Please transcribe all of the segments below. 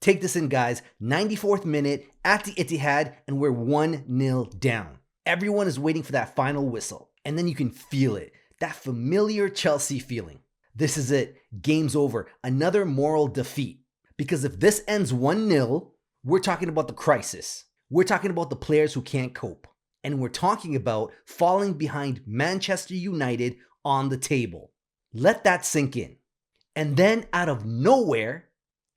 Take this in, guys. 94th minute at the Etihad, and we're 1-0 down. Everyone is waiting for that final whistle, and then you can feel it. That familiar Chelsea feeling. This is it. Game's over. Another moral defeat. Because if this ends 1-0, we're talking about the crisis. We're talking about the players who can't cope. And we're talking about falling behind Manchester United on the table. Let that sink in. And then out of nowhere,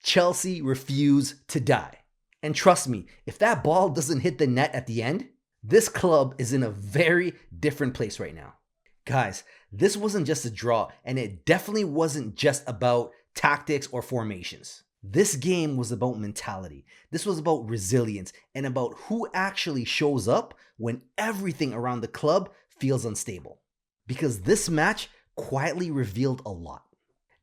Chelsea refuse to die. And trust me, if that ball doesn't hit the net at the end, this club is in a very different place right now. Guys, this wasn't just a draw, and it definitely wasn't just about tactics or formations. This game was about mentality. This was about resilience and about who actually shows up when everything around the club feels unstable. Because this match quietly revealed a lot.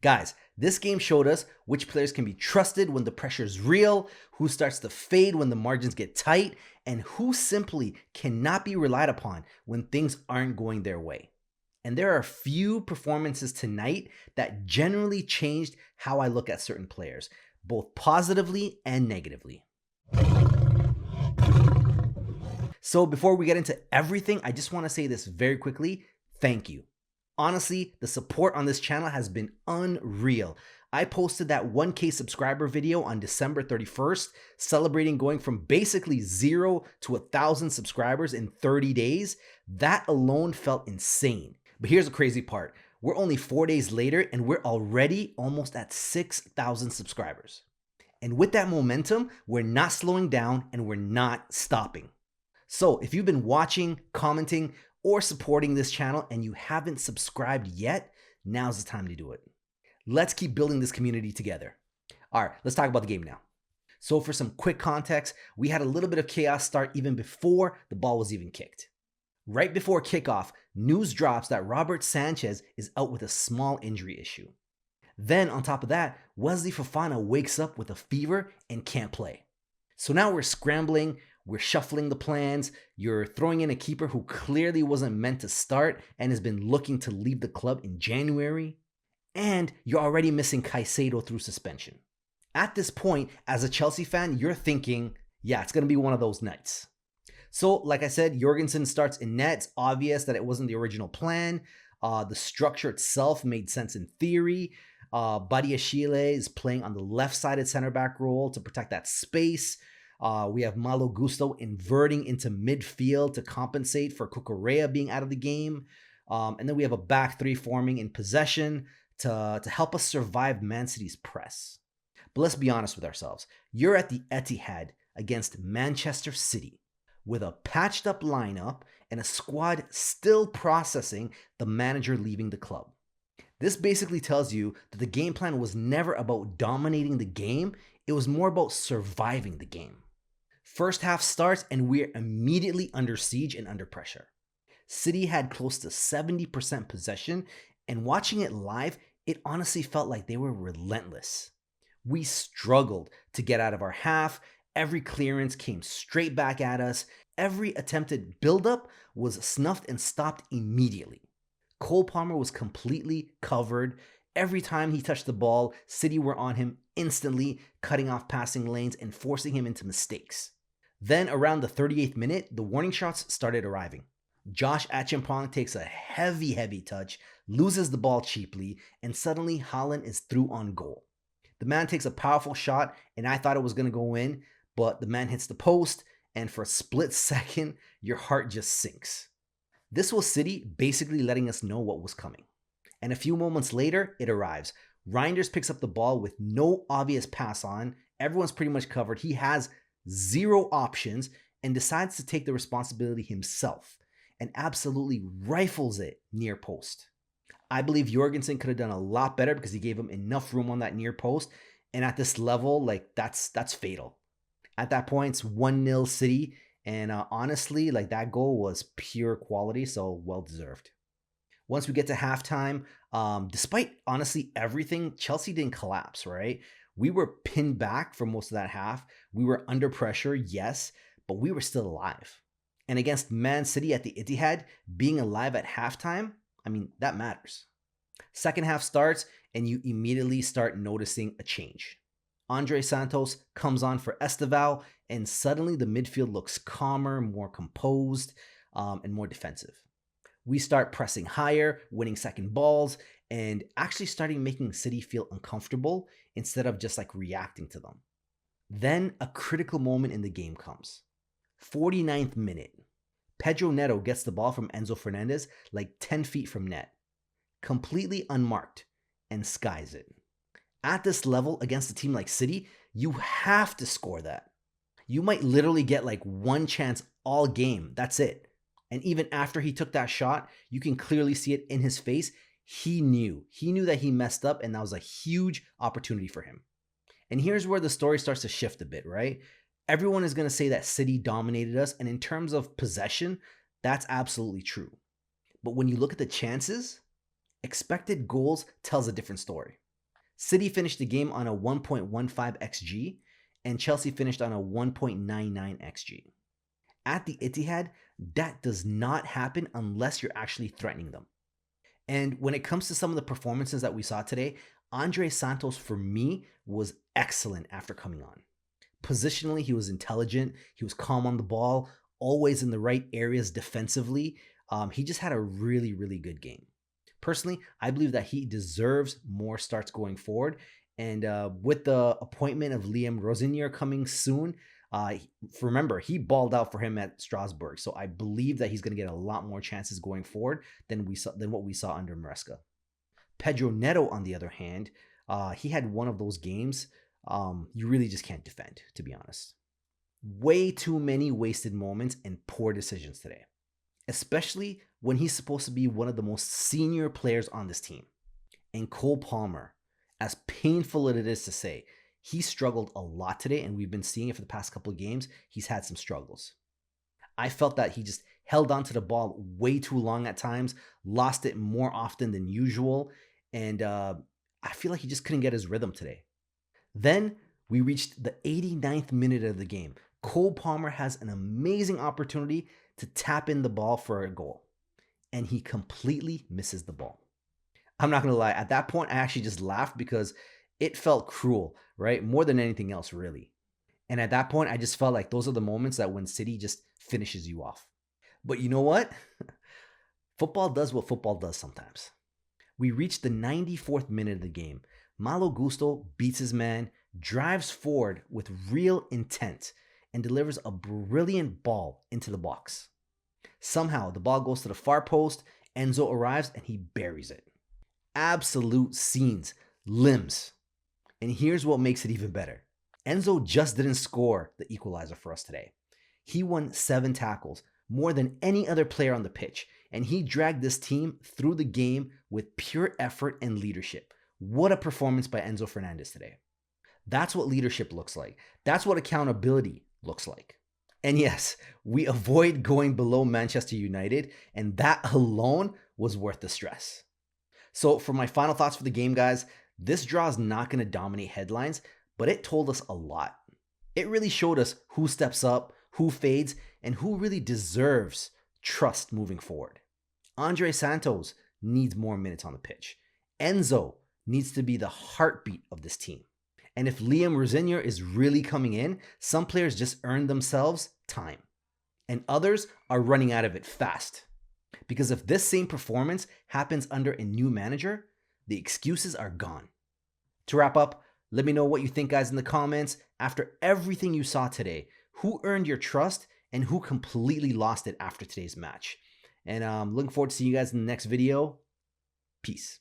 Guys, this game showed us which players can be trusted when the pressure's real, who starts to fade when the margins get tight, and who simply cannot be relied upon when things aren't going their way. And there are a few performances tonight that generally changed how I look at certain players, both positively and negatively. So before we get into everything, I just want to say this very quickly. Thank you. Honestly, the support on this channel has been unreal. I posted that 1K subscriber video on December 31st, celebrating going from basically 0 to 1,000 subscribers in 30 days. That alone felt insane. But here's the crazy part. We're only 4 days later and we're already almost at 6,000 subscribers. And with that momentum, we're not slowing down and we're not stopping. So if you've been watching, commenting, or supporting this channel and you haven't subscribed yet, now's the time to do it. Let's keep building this community together. All right, let's talk about the game now. So for some quick context, we had a little bit of chaos start even before the ball was even kicked. Right before kickoff, news drops that Robert Sanchez is out with a small injury issue. Then on top of that, Wesley Fofana wakes up with a fever and can't play. So now we're scrambling, we're shuffling the plans, you're throwing in a keeper who clearly wasn't meant to start and has been looking to leave the club in January, and you're already missing Caicedo through suspension. At this point, as a Chelsea fan, you're thinking, yeah, it's going to be one of those nights. So, like I said, Jorgensen starts in net. It's obvious that it wasn't the original plan. The structure itself made sense in theory. Badiashile is playing on the left-sided center back role to protect that space. We have Malo Gusto inverting into midfield to compensate for Cucurella being out of the game. And then we have a back three forming in possession to help us survive Man City's press. But let's be honest with ourselves. You're at the Etihad against Manchester City with a patched up lineup and a squad still processing the manager leaving the club. This basically tells you that the game plan was never about dominating the game. It was more about surviving the game. First half starts and we're immediately under siege and under pressure. City had close to 70% possession, and watching it live, it honestly felt like they were relentless. We struggled to get out of our half. Every clearance came straight back at us. Every attempted buildup was snuffed and stopped immediately. Cole Palmer was completely covered. Every time he touched the ball, City were on him instantly, cutting off passing lanes and forcing him into mistakes. Then around the 38th minute, the warning shots started arriving. Josh Achimpong takes a heavy touch, loses the ball cheaply, and suddenly Haaland is through on goal. The man takes a powerful shot, and I thought it was going to go in, but the man hits the post, and for a split second, your heart just sinks. This was City basically letting us know what was coming. And a few moments later, it arrives. Reinders picks up the ball with no obvious pass on. Everyone's pretty much covered. He has zero options and decides to take the responsibility himself and absolutely rifles it near post. I believe Jorgensen could have done a lot better because he gave him enough room on that near post. And at this level, like that's fatal. At that point, it's 1-0 City. And honestly, like that goal was pure quality, so well deserved. Once we get to halftime, despite honestly everything, Chelsea didn't collapse, right? We were pinned back for most of that half. We were under pressure, yes, but we were still alive. And against Man City at the Etihad, being alive at halftime, I mean, that matters. Second half starts, and you immediately start noticing a change. Andre Santos comes on for Esteval, and suddenly the midfield looks calmer, more composed, and more defensive. We start pressing higher, winning second balls, and actually starting making City feel uncomfortable instead of just like reacting to them. Then a critical moment in the game comes. 49th minute. Pedro Neto gets the ball from Enzo Fernández like 10 feet from net, completely unmarked, and skies it. At this level against a team like City, you have to score that. You might literally get like one chance all game. That's it. And even after he took that shot, you can clearly see it in his face. He knew that he messed up, and that was a huge opportunity for him. And here's where the story starts to shift a bit, right? Everyone is going to say that City dominated us, and in terms of possession, that's absolutely true. But when you look at the chances, expected goals tells a different story. City finished the game on a 1.15 xG, and Chelsea finished on a 1.99 xG. At the Etihad, that does not happen unless you're actually threatening them. And when it comes to some of the performances that we saw today, Andre Santos, for me, was excellent after coming on. Positionally, he was intelligent. He was calm on the ball, always in the right areas defensively. He just had a really, really good game. Personally, I believe that he deserves more starts going forward. And with the appointment of Liam Rosenior coming soon, remember, he balled out for him at Strasbourg. So I believe that he's going to get a lot more chances going forward than what we saw under Maresca. Pedro Neto, on the other hand, he had one of those games you really just can't defend, to be honest. Way too many wasted moments and poor decisions today, especially when he's supposed to be one of the most senior players on this team. And Cole Palmer, as painful as it is to say, he struggled a lot today, and we've been seeing it for the past couple of games. He's had some struggles. I felt that he just held onto the ball way too long at times, lost it more often than usual, and I feel like he just couldn't get his rhythm today. Then we reached the 89th minute of the game. Cole Palmer has an amazing opportunity to tap in the ball for a goal, and he completely misses the ball. I'm not going to lie. At that point, I actually just laughed because it felt cruel, right? More than anything else, really. And at that point, I just felt like those are the moments that when City just finishes you off. But you know what? Football does what football does sometimes. We reached the 94th minute of the game. Malo Gusto beats his man, drives forward with real intent, and delivers a brilliant ball into the box. Somehow, the ball goes to the far post, Enzo arrives, and he buries it. Absolute scenes, limbs. And here's what makes it even better. Enzo just didn't score the equalizer for us today. He won 7 tackles, more than any other player on the pitch, and he dragged this team through the game with pure effort and leadership. What a performance by Enzo Fernández today. That's what leadership looks like. That's what accountability looks like. And yes, we avoid going below Manchester United, and that alone was worth the stress. So for my final thoughts for the game, guys, this draw is not going to dominate headlines, but it told us a lot. It really showed us who steps up, who fades, and who really deserves trust moving forward. Andre Santos needs more minutes on the pitch. Enzo needs to be the heartbeat of this team. And if Liam Rosenior is really coming in, some players just earn themselves time, and others are running out of it fast. Because if this same performance happens under a new manager, the excuses are gone. To wrap up, let me know what you think, guys, in the comments. After everything you saw today, who earned your trust and who completely lost it after today's match? And I'm looking forward to seeing you guys in the next video. Peace.